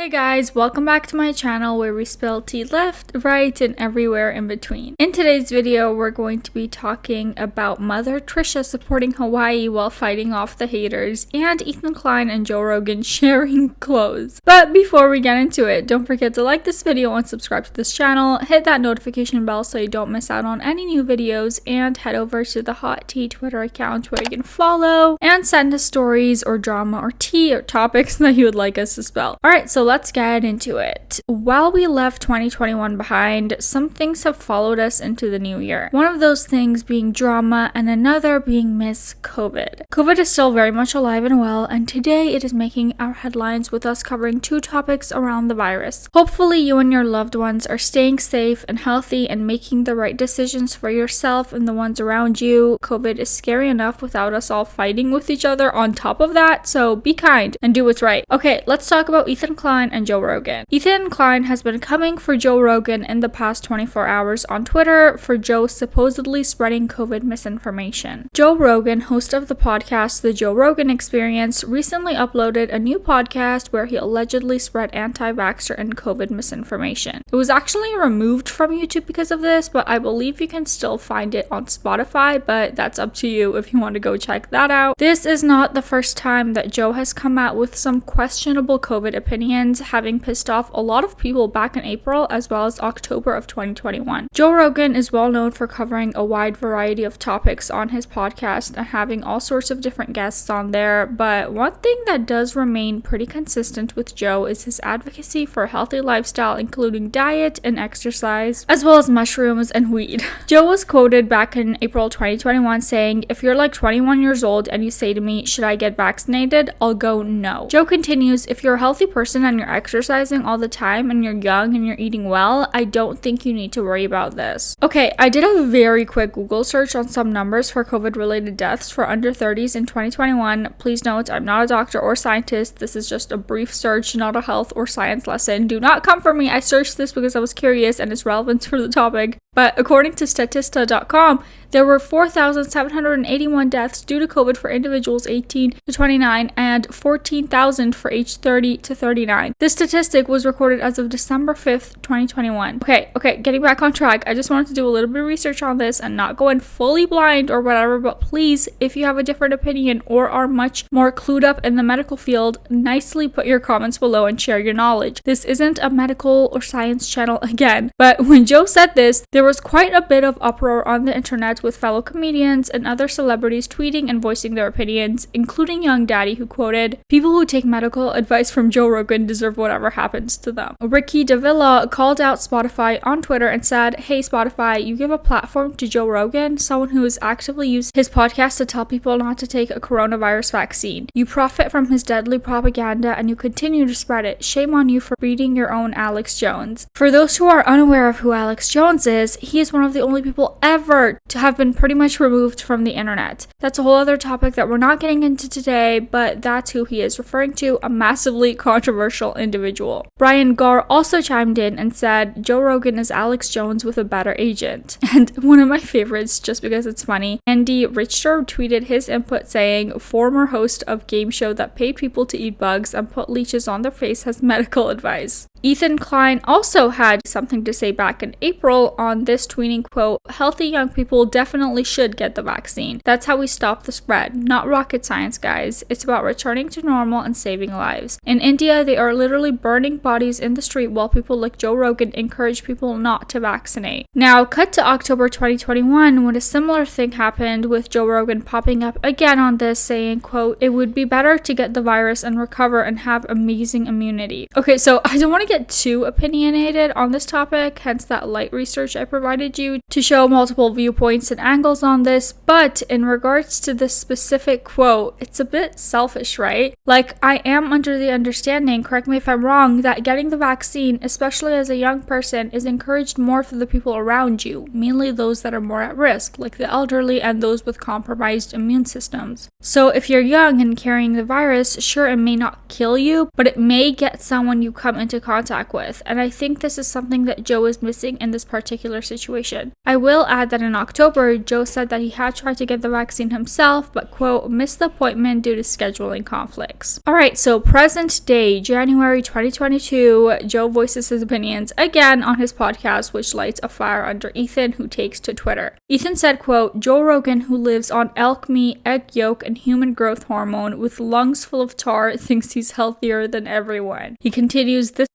Hey guys, welcome back to my channel where we spill tea left, right, and everywhere in between. In today's video, we're going to be talking about Mother Trisha supporting Hawaii while fighting off the haters, and Ethan Klein and Joe Rogan sharing clothes. But before we get into it, don't forget to like this video and subscribe to this channel, hit that notification bell so you don't miss out on any new videos, and head over to the Hot Tea Twitter account where you can follow and send us stories or drama or tea or topics that you would like us to spill. Alright, so let's get into it. While we left 2021 behind, some things have followed us into the new year. One of those things being drama and another being Miss COVID. COVID is still very much alive and well, and today it is making our headlines with us covering two topics around the virus. Hopefully you and your loved ones are staying safe and healthy and making the right decisions for yourself and the ones around you. COVID is scary enough without us all fighting with each other on top of that, so be kind and do what's right. Okay, let's talk about Ethan Klein and Joe Rogan. Ethan Klein has been coming for Joe Rogan in the past 24 hours on Twitter for Joe supposedly spreading COVID misinformation. Joe Rogan, host of the podcast The Joe Rogan Experience, recently uploaded a new podcast where he allegedly spread anti-vaxxer and COVID misinformation. It was actually removed from YouTube because of this, but I believe you can still find it on Spotify, but that's up to you if you want to go check that out. This is not the first time that Joe has come out with some questionable COVID opinions, having pissed off a lot of people back in April as well as October of 2021. Joe Rogan is well known for covering a wide variety of topics on his podcast and having all sorts of different guests on there, but one thing that does remain pretty consistent with Joe is his advocacy for a healthy lifestyle, including diet and exercise, as well as mushrooms and weed. Joe was quoted back in April 2021 saying, "If you're like 21 years old and you say to me, should I get vaccinated? I'll go no." Joe continues, "If you're a healthy person and you're exercising all the time and you're young and you're eating well, I don't think you need to worry about this." Okay, I did a very quick Google search on some numbers for COVID-related deaths for under 30s in 2021. Please note, I'm not a doctor or scientist. This is just a brief search, not a health or science lesson. Do not come for me. I searched this because I was curious and it's relevant for the topic. But according to Statista.com, there were 4,781 deaths due to COVID for individuals 18 to 29 and 14,000 for age 30 to 39. This statistic was recorded as of December 5th, 2021. Okay, getting back on track. I just wanted to do a little bit of research on this and not go in fully blind or whatever, but please, if you have a different opinion or are much more clued up in the medical field, nicely put your comments below and share your knowledge. This isn't a medical or science channel again, but when Joe said this, there was quite a bit of uproar on the internet with fellow comedians and other celebrities tweeting and voicing their opinions, including Young Daddy, who quoted, "People who take medical advice from Joe Rogan deserve whatever happens to them." Ricky Davila called out Spotify on Twitter and said, "Hey Spotify, you give a platform to Joe Rogan, someone who has actively used his podcast to tell people not to take a coronavirus vaccine. You profit from his deadly propaganda and you continue to spread it. Shame on you for breeding your own Alex Jones." For those who are unaware of who Alex Jones is, he is one of the only people ever to have been pretty much removed from the internet. That's a whole other topic that we're not getting into today, but that's who he is referring to, a massively controversial individual. Brian Garr also chimed in and said, "Joe Rogan is Alex Jones with a better agent." And one of my favorites, just because it's funny, Andy Richter tweeted his input saying, "Former host of game show that paid people to eat bugs and put leeches on their face has medical advice." Ethan Klein also had something to say back in April on this, tweeting, quote, "Healthy young people definitely should get the vaccine. That's how we stop the spread. Not rocket science, guys. It's about returning to normal and saving lives. In India, they are literally burning bodies in the street while people like Joe Rogan encourage people not to vaccinate." Now, cut to October 2021 when a similar thing happened with Joe Rogan popping up again on this, saying, quote, "It would be better to get the virus and recover and have amazing immunity." Okay, so I don't want to get too opinionated on this topic, hence that light research I provided you to show multiple viewpoints and angles on this, but in regards to this specific quote, it's a bit selfish, right? Like, I am under the understanding, correct me if I'm wrong, that getting the vaccine, especially as a young person, is encouraged more for the people around you, mainly those that are more at risk, like the elderly and those with compromised immune systems. So if you're young and carrying the virus, sure, it may not kill you, but it may get someone you come into contact contact with, and I think this is something that Joe is missing in this particular situation. I will add that in October, Joe said that he had tried to get the vaccine himself, but quote, missed the appointment due to scheduling conflicts. Alright, so present day, January 2022, Joe voices his opinions again on his podcast, which lights a fire under Ethan, who takes to Twitter. Ethan said, quote, Joe Rogan, who lives on elk meat, egg yolk, and human growth hormone with lungs full of tar, thinks he's healthier than everyone. He continues, this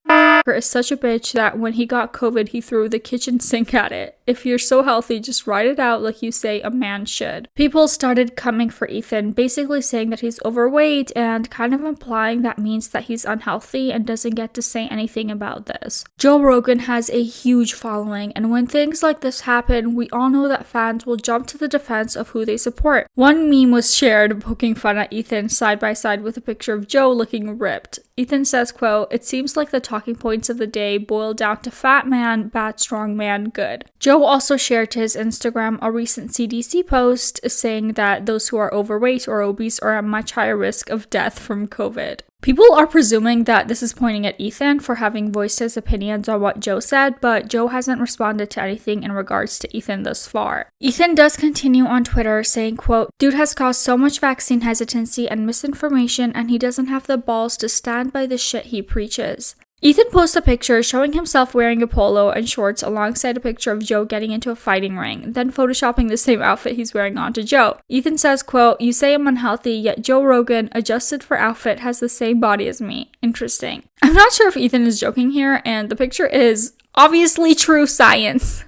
is such a bitch that when he got COVID, he threw the kitchen sink at it. If you're so healthy, just write it out like you say a man should. People started coming for Ethan, basically saying that he's overweight and kind of implying that means that he's unhealthy and doesn't get to say anything about this. Joe Rogan has a huge following, and when things like this happen, we all know that fans will jump to the defense of who they support. One meme was shared poking fun at Ethan side by side with a picture of Joe looking ripped. Ethan says, quote, it seems like the talking points of the day boil down to fat man, bad strong man, good. Joe also shared to his Instagram a recent CDC post saying that those who are overweight or obese are at much higher risk of death from COVID. People are presuming that this is pointing at Ethan for having voiced his opinions on what Joe said, but Joe hasn't responded to anything in regards to Ethan thus far. Ethan does continue on Twitter saying, quote, dude has caused so much vaccine hesitancy and misinformation and he doesn't have the balls to stand by the shit he preaches. Ethan posts a picture showing himself wearing a polo and shorts alongside a picture of Joe getting into a fighting ring, then photoshopping the same outfit he's wearing onto Joe. Ethan says, quote, you say I'm unhealthy, yet Joe Rogan, adjusted for outfit, has the same body as me. Interesting. I'm not sure if Ethan is joking here, and the picture is obviously true science.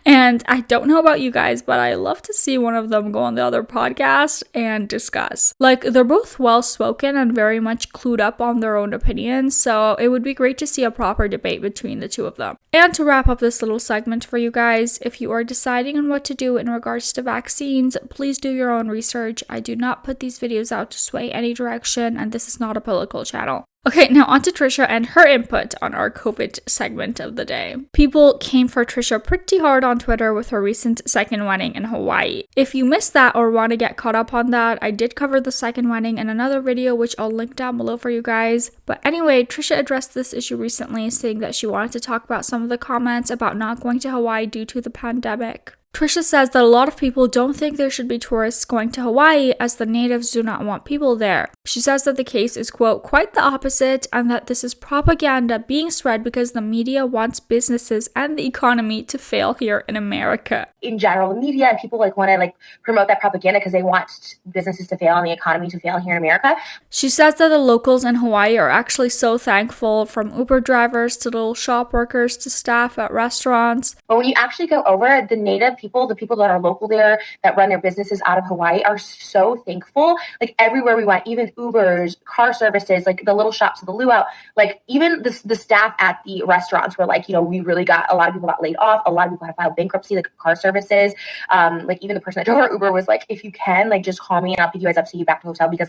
And I don't know about you guys, but I love to see one of them go on the other podcast and discuss. Like, they're both well-spoken and very much clued up on their own opinions, so it would be great to see a proper debate between the two of them. And to wrap up this little segment for you guys, if you are deciding on what to do in regards to vaccines, please do your own research. I do not put these videos out to sway any direction, and this is not a political channel. Okay, now on to Trisha and her input on our COVID segment of the day. People came for Trisha pretty hard on Twitter with her recent second wedding in Hawaii. If you missed that or want to get caught up on that, I did cover the second wedding in another video, which I'll link down below for you guys. But anyway, Trisha addressed this issue recently, saying that she wanted to talk about some of the comments about not going to Hawaii due to the pandemic. Trisha says that a lot of people don't think there should be tourists going to Hawaii as the natives do not want people there. She says that the case is, quote, quite the opposite and that this is propaganda being spread because the media wants businesses and the economy to fail here in America. In general, the media and people want to promote that propaganda because they want businesses to fail and the economy to fail here in America. She says that the locals in Hawaii are actually so thankful, from Uber drivers to little shop workers to staff at restaurants. But when you actually go over, the native people, the people that are local there, that run their businesses out of Hawaii, are so thankful. Like, everywhere we went, even Ubers, car services, like the little shops, the luau, like even the staff at the restaurants were like, we really got, a lot of people got laid off. A lot of people had filed bankruptcy, like car services. Like even the person that drove our Uber was like, if you can, just call me and I'll pick you guys up, take you back to the hotel, because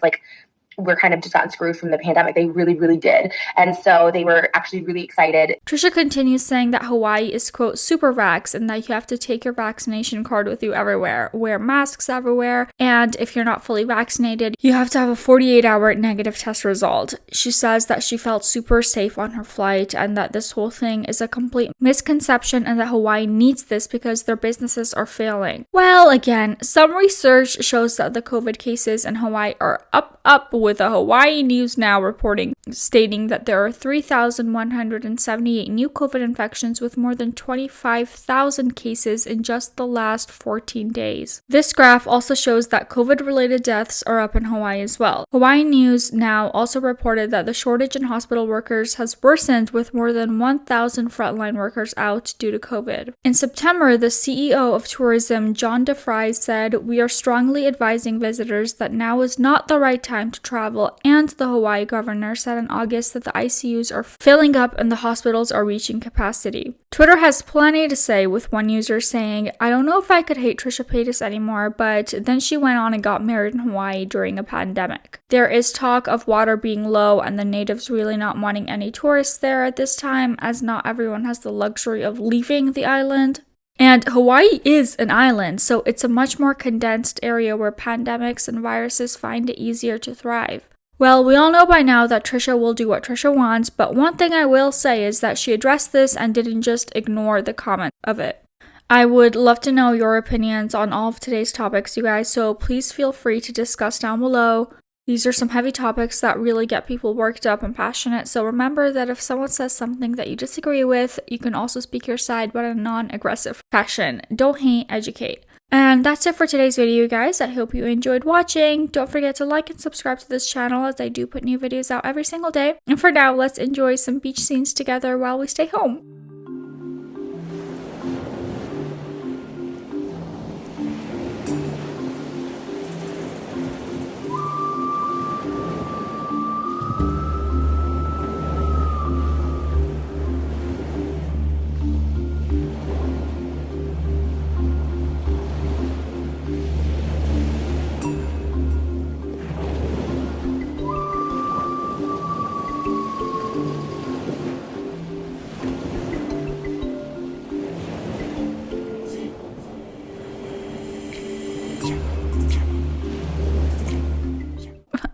we're kind of just gotten screwed from the pandemic. They really, really did. And so they were actually really excited. Trisha continues saying that Hawaii is, quote, super vax, and that you have to take your vaccination card with you everywhere, wear masks everywhere, and if you're not fully vaccinated, you have to have a 48-hour negative test result. She says that she felt super safe on her flight and that this whole thing is a complete misconception and that Hawaii needs this because their businesses are failing. Well, again, some research shows that the COVID cases in Hawaii are up with a Hawaii News Now reporting, stating that there are 3,178 new COVID infections with more than 25,000 cases in just the last 14 days. This graph also shows that COVID-related deaths are up in Hawaii as well. Hawaii News Now also reported that the shortage in hospital workers has worsened, with more than 1,000 frontline workers out due to COVID. In September, the CEO of tourism, John DeFries, said, "We are strongly advising visitors that now is not the right time to travel," and the Hawaii governor said in August that the ICUs are filling up and the hospitals are reaching capacity. Twitter has plenty to say, with one user saying, "I don't know if I could hate Trisha Paytas anymore, but then she went on and got married in Hawaii during a pandemic. There is talk of water being low and the natives really not wanting any tourists there at this time, as not everyone has the luxury of leaving the island." And Hawaii is an island, so it's a much more condensed area where pandemics and viruses find it easier to thrive. Well, we all know by now that Trisha will do what Trisha wants, but one thing I will say is that she addressed this and didn't just ignore the comment of it. I would love to know your opinions on all of today's topics, you guys, so please feel free to discuss down below. These are some heavy topics that really get people worked up and passionate, so remember that if someone says something that you disagree with, you can also speak your side, but in a non-aggressive fashion. Don't hate, educate. And that's it for today's video, guys. I hope you enjoyed watching. Don't forget to like and subscribe to this channel, as I do put new videos out every single day. And for now, let's enjoy some beach scenes together while we stay home.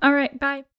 All right, bye.